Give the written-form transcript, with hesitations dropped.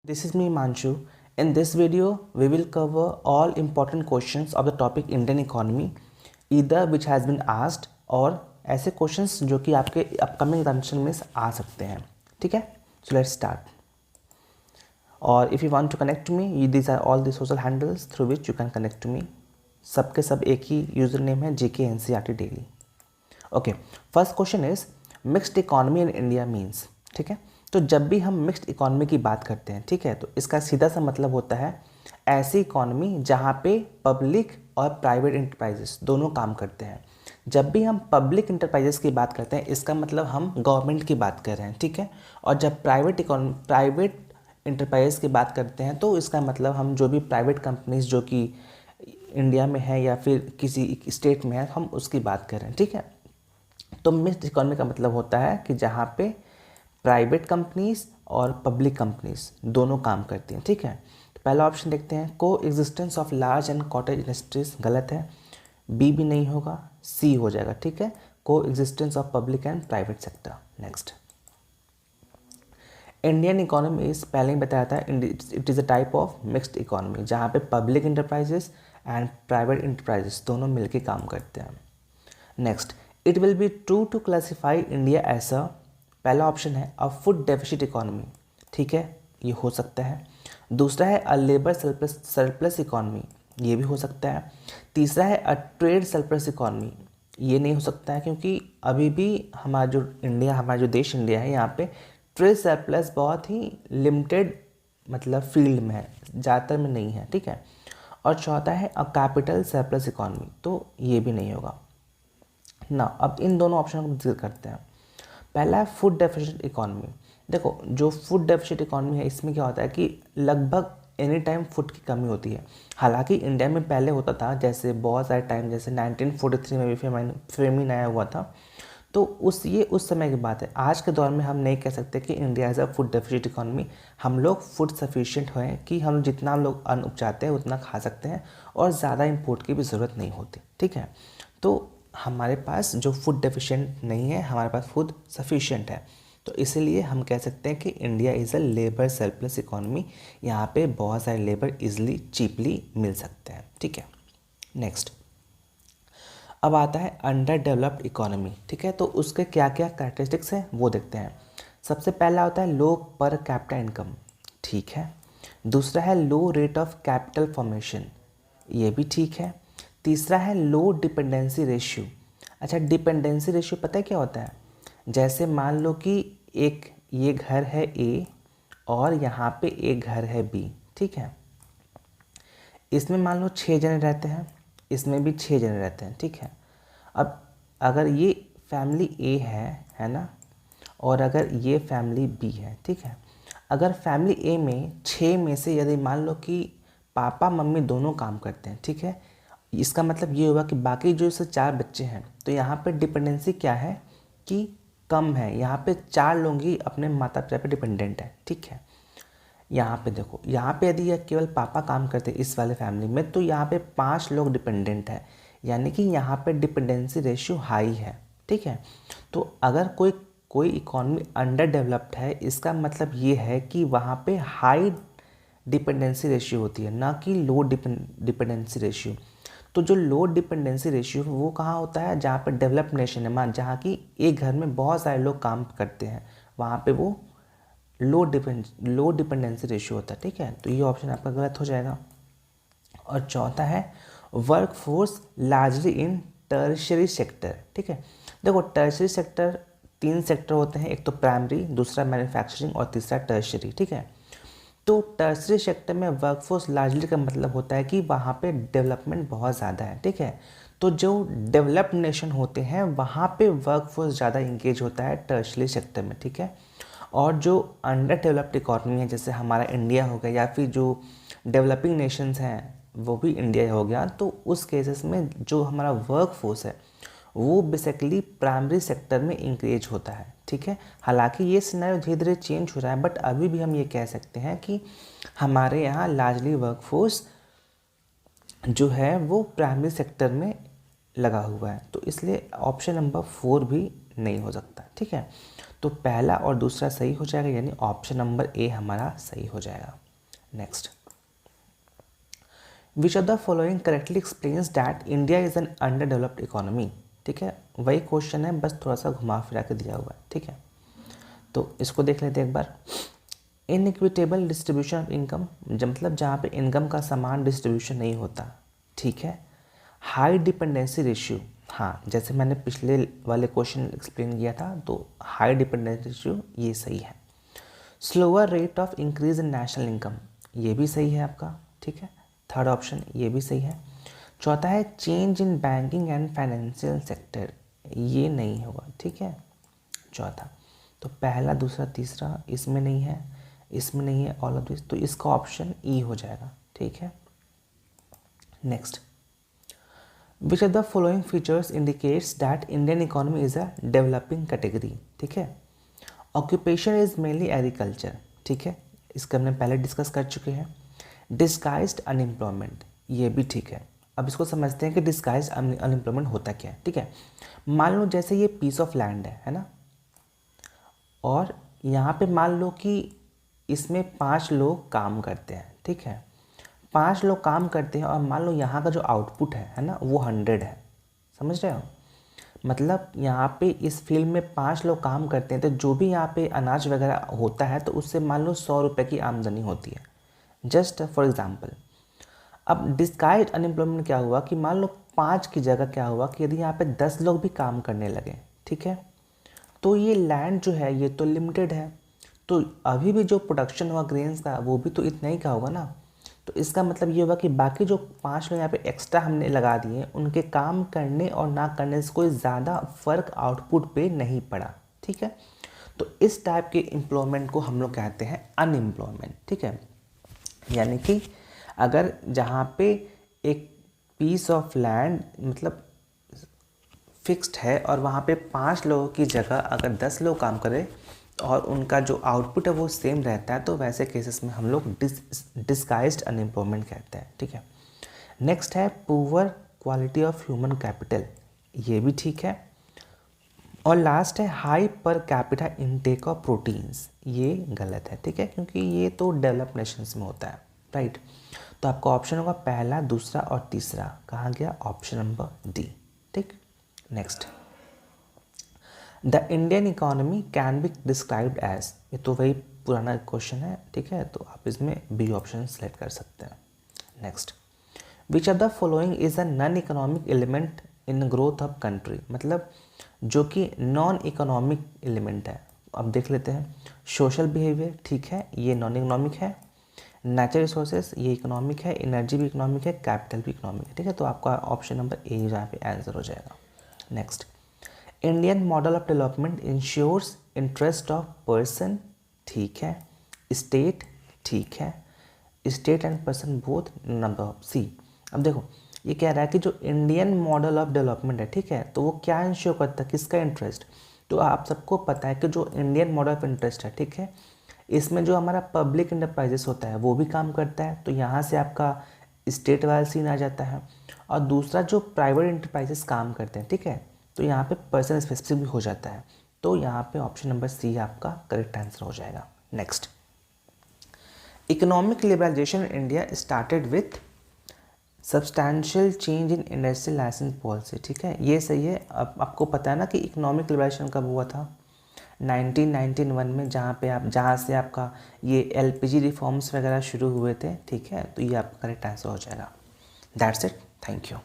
This is me Manshu. In this video, we will cover all important questions of the topic Indian economy, either which has been asked और ऐसे questions जो कि आपके upcoming examination में आ सकते हैं. ठीक है? So let's start. और if you want to connect to me, these are all the social handles through which you can connect to me. सबके सब एक ही यूजर नेम है JKNCERT Daily. Okay, first question is mixed economy in India means. ठीक है, तो जब भी हम मिक्स्ड इकोनॉमी की बात करते हैं, ठीक है, तो इसका सीधा सा मतलब होता है ऐसी इकोनॉमी जहाँ पे पब्लिक और प्राइवेट इंटरप्राइजेस दोनों काम करते हैं. जब भी हम पब्लिक इंटरप्राइजेस की बात करते हैं इसका मतलब हम गवर्नमेंट की बात कर रहे हैं. ठीक है, और जब प्राइवेट इंटरप्राइजेस की बात करते हैं तो इसका मतलब हम जो भी प्राइवेट कंपनीज जो कि इंडिया में है या फिर किसी स्टेट में है हम उसकी बात कर रहे हैं. ठीक है, तो मिक्स्ड इकोनॉमी का मतलब होता है कि जहाँ पे प्राइवेट कंपनीज और पब्लिक कंपनीज दोनों काम करती हैं. ठीक है, तो पहला ऑप्शन देखते हैं, को existence of large and cottage industries. गलत है, बी भी नहीं होगा, सी हो जाएगा. ठीक है, coexistence of public and private sector. Next, Indian economy is पहले ही बताया था it is a type of mixed economy जहाँ पे public enterprises and private enterprises दोनों मिलकर काम करते हैं. Next, it will be true to classify India as a, पहला ऑप्शन है अ फूड डेफिसिट इकोनॉमी. ठीक है, ये हो सकता है. दूसरा है अ लेबर सरप्लस इकोनॉमी, ये भी हो सकता है. तीसरा है अ ट्रेड सरप्लस इकोनॉमी, ये नहीं हो सकता है क्योंकि अभी भी हमारा जो देश इंडिया है यहाँ पे ट्रेड सरप्लस बहुत ही लिमिटेड मतलब फील्ड में है, ज़्यादातर में नहीं है. ठीक है, और चौथा है अ कैपिटल सरप्लस इकोनॉमी, तो ये भी नहीं होगा ना. अब इन दोनों ऑप्शन को डिस्कस करते हैं. पहला है फूड डेफिसिट इकोनॉमी. देखो, जो फूड डेफिसिट इकोनॉमी है इसमें क्या होता है कि लगभग एनी टाइम फूड की कमी होती है. हालांकि इंडिया में पहले होता था, जैसे बहुत सारे टाइम, जैसे 1943 में भी फेमिन आया हुआ था, तो उस समय की बात है. आज के दौर में हम नहीं कह सकते कि India as a food deficit economy. हम लोग फूड सफिशिएंट हैं कि हम जितना हम लोग अन्न उपजाते हैं उतना खा सकते हैं और ज़्यादा इंपोर्ट की भी ज़रूरत नहीं होती. ठीक है, तो हमारे पास जो फूड डेफिशिएंट नहीं है, हमारे पास फूड सफिशिएंट है. तो इसीलिए हम कह सकते हैं कि India is a labour surplus economy. यहाँ पे बहुत सारे लेबर इजीली चीपली मिल सकते हैं. ठीक है, नेक्स्ट, अब आता है अंडर डेवलप्ड इकोनॉमी. ठीक है, तो उसके क्या क्या कैरेक्टरिस्टिक्स हैं वो देखते हैं. सबसे पहला होता है लो पर कैपिटा इनकम. ठीक है, दूसरा है लो रेट ऑफ कैपिटल फॉर्मेशन, ये भी ठीक है. तीसरा है लो डिपेंडेंसी रेशियो. अच्छा, डिपेंडेंसी रेशियो पता है क्या होता है? जैसे मान लो कि ये घर है ए और यहाँ पे एक घर है बी. ठीक है, इसमें मान लो 6 जने रहते हैं, इसमें भी 6 जने रहते हैं. ठीक है, अब अगर ये फैमिली ए है ना, और अगर ये फैमिली बी है. ठीक है, अगर फैमिली ए में 6 में से यदि मान लो कि पापा मम्मी दोनों काम करते हैं, ठीक है, इसका मतलब ये होगा कि बाकी जो से 4 बच्चे हैं, तो यहाँ पे डिपेंडेंसी क्या है कि कम है. यहाँ पे 4 लोग ही अपने माता पिता पे डिपेंडेंट है. ठीक है, यहाँ पे देखो, यहाँ पे यदि केवल पापा काम करते इस वाले फैमिली में, तो यहाँ पे 5 लोग डिपेंडेंट है, यानी कि यहाँ पे डिपेंडेंसी रेशियो हाई है. ठीक है, तो अगर कोई इकोनॉमी अंडर डेवलप्ड है, इसका मतलब ये है कि वहाँ पे हाई डिपेंडेंसी रेशियो होती है, ना कि लो डिपेंडेंसी रेशियो. तो जो लो डिपेंडेंसी रेशियो वो कहाँ होता है? जहाँ पर डेवलप्ड नेशन है, जहाँ की एक घर में बहुत सारे लोग काम करते हैं, वहाँ पे वो लो डिपेंडेंसी रेशियो होता है. ठीक है, तो ये ऑप्शन आपका गलत हो जाएगा. और चौथा है वर्क फोर्स लार्जली इन टर्शियरी सेक्टर. ठीक है, देखो टर्शियरी सेक्टर 3 सेक्टर होते हैं, एक तो प्राइमरी, दूसरा मैन्युफैक्चरिंग और तीसरा टर्शियरी. ठीक है, तो टर्शियरी सेक्टर में वर्कफोर्स लार्जली का मतलब होता है कि वहाँ पे डेवलपमेंट बहुत ज़्यादा है. ठीक है, तो जो डेवलप्ड नेशन होते हैं वहाँ पे वर्कफोर्स ज़्यादा इंगेज होता है टर्शियरी सेक्टर में. ठीक है, और जो अंडर डेवलप्ड इकोनॉमी है, जैसे हमारा इंडिया हो गया या फिर जो डेवलपिंग नेशंस हैं वो भी इंडिया हो गया, तो उस केसेस में जो हमारा वर्कफोर्स है वो बेसिकली प्राइमरी सेक्टर में इंक्रीज होता है. ठीक है, हालांकि ये सिनेरियो धीरे धीरे चेंज हो रहा है, बट अभी भी हम ये कह सकते हैं कि हमारे यहाँ लार्जली वर्कफोर्स जो है वो प्राइमरी सेक्टर में लगा हुआ है. तो इसलिए ऑप्शन नंबर 4 भी नहीं हो सकता. ठीक है, तो पहला और दूसरा सही हो जाएगा, यानी ऑप्शन नंबर ए हमारा सही हो जाएगा। Next, which of the following correctly explains that India is an under developed economy. ठीक है, वही क्वेश्चन है, बस थोड़ा सा घुमा फिरा के दिया हुआ है। ठीक है, तो इसको देख लेते हैं एक बार। इनइक्विटेबल डिस्ट्रीब्यूशन ऑफ इनकम, मतलब जहाँ पे इनकम का समान डिस्ट्रीब्यूशन नहीं होता। ठीक है, हाई डिपेंडेंसी रेशियो, हाँ जैसे मैंने पिछले वाले क्वेश्चन एक्सप्लेन किया था, तो हाई डिपेंडेंसी रेशियो ये सही है। Slower rate of increase in national income, ये भी सही है आपका। ठीक है, थर्ड ऑप्शन ये भी सही है। चौथा है change in banking and financial sector, ये नहीं होगा। ठीक है, चौथा तो पहला दूसरा तीसरा इसमें नहीं है, इसमें नहीं है, ऑल ऑफ दिस, तो इसका ऑप्शन ई हो जाएगा। ठीक है, next, which of the following features indicates that Indian economy is a developing category. ठीक है, ऑक्यूपेशन इज मेनली एग्रीकल्चर। ठीक है, इसका हमने पहले डिस्कस कर चुके हैं। डिस्गाइज्ड अनएम्प्लॉयमेंट, ये भी ठीक है। अब इसको समझते हैं कि डिस्गाइज्ड अनएम्प्लॉयमेंट होता क्या है। ठीक है, मान लो जैसे ये पीस ऑफ लैंड है ना, और यहाँ पे मान लो कि इसमें 5 लोग काम करते हैं। ठीक है, 5 लोग काम करते हैं और मान लो यहाँ का जो आउटपुट है ना, वो 100 है। समझ रहे हो, मतलब यहाँ पे इस फील्ड में 5 लोग काम करते हैं, तो जो भी यहाँ पे अनाज वगैरह होता है तो उससे मान लो 100 रुपये की आमदनी होती है, जस्ट फॉर एग्जाम्पल। अब डिस्गाइज्ड अनएम्प्लॉयमेंट क्या हुआ कि मान लो 5 की जगह क्या हुआ कि यदि यहाँ पे 10 लोग भी काम करने लगे, ठीक है, तो ये लैंड जो है ये तो लिमिटेड है, तो अभी भी जो प्रोडक्शन हुआ ग्रेन्स का वो भी तो इतना ही का होगा ना। तो इसका मतलब ये होगा कि बाकी जो 5 लोग यहाँ पे एक्स्ट्रा हमने लगा दिए, उनके काम करने और ना करने से कोई ज़्यादा फर्क आउटपुट पे नहीं पड़ा। ठीक है, तो इस टाइप के एम्प्लॉयमेंट को हम लोग कहते हैं अनएम्प्लॉयमेंट। ठीक है, यानी कि अगर जहाँ पे एक पीस ऑफ लैंड मतलब फिक्स्ड है और वहाँ पे 5 लोगों की जगह अगर 10 लोग काम करें और उनका जो आउटपुट है वो सेम रहता है, तो वैसे केसेस में हम लोग डिस्गाइज्ड अनएम्प्लॉयमेंट कहते हैं। ठीक है, नेक्स्ट है poor quality of human capital, ये भी ठीक है। और लास्ट है high per capita intake of proteins, ये गलत है। ठीक है, क्योंकि ये तो डेवलप नेशंस में होता है, राइट। तो आपका ऑप्शन होगा पहला, दूसरा और तीसरा, कहाँ गया, ऑप्शन नंबर डी। ठीक, next, the Indian economy can be described as, ये तो वही पुराना क्वेश्चन है। ठीक है, तो आप इसमें बी ऑप्शन सेलेक्ट कर सकते हैं। Next, which of the following is a non economic element in growth of country, मतलब जो कि नॉन इकोनॉमिक एलिमेंट है। अब देख लेते हैं, सोशल बिहेवियर, ठीक है, ये नॉन इकोनॉमिक है। नेचुरल रिसोर्सेज, ये इकोनॉमिक है। एनर्जी भी इकोनॉमिक है, कैपिटल भी इकोनॉमिक है। ठीक है, तो आपका ऑप्शन नंबर ए यहाँ पे आंसर हो जाएगा। Next, Indian model of development ensures interest of person, ठीक है। स्टेट, ठीक है। State and person both, number of C. अब देखो ये कह रहा है कि जो इंडियन मॉडल ऑफ डेवलपमेंट है, ठीक है, तो वो क्या इंश्योर करता है, किसका इंटरेस्ट। तो आप सबको पता है कि जो इंडियन मॉडल ऑफ इंटरेस्ट है, ठीक है, इसमें जो हमारा पब्लिक इंटरप्राइजेस होता है वो भी काम करता है, तो यहाँ से आपका स्टेट वाला सीन आ जाता है। और दूसरा जो प्राइवेट इंटरप्राइजेस काम करते हैं, ठीक है, तो यहाँ पे पर्सन स्पेसिफिक भी हो जाता है, तो यहाँ पे ऑप्शन नंबर सी आपका करेक्ट आंसर हो जाएगा। Next, economic liberalisation in India started with substantial change in industrial licence policy, ठीक है, ये सही है। अब आपको पता है ना कि इकोनॉमिक लिबरलाइजेशन कब हुआ था, 1991 में, जहाँ से आपका ये एलपीजी रिफॉर्म्स वगैरह शुरू हुए थे। ठीक है, तो ये आपका करेक्ट आंसर हो जाएगा। That's it, thank you.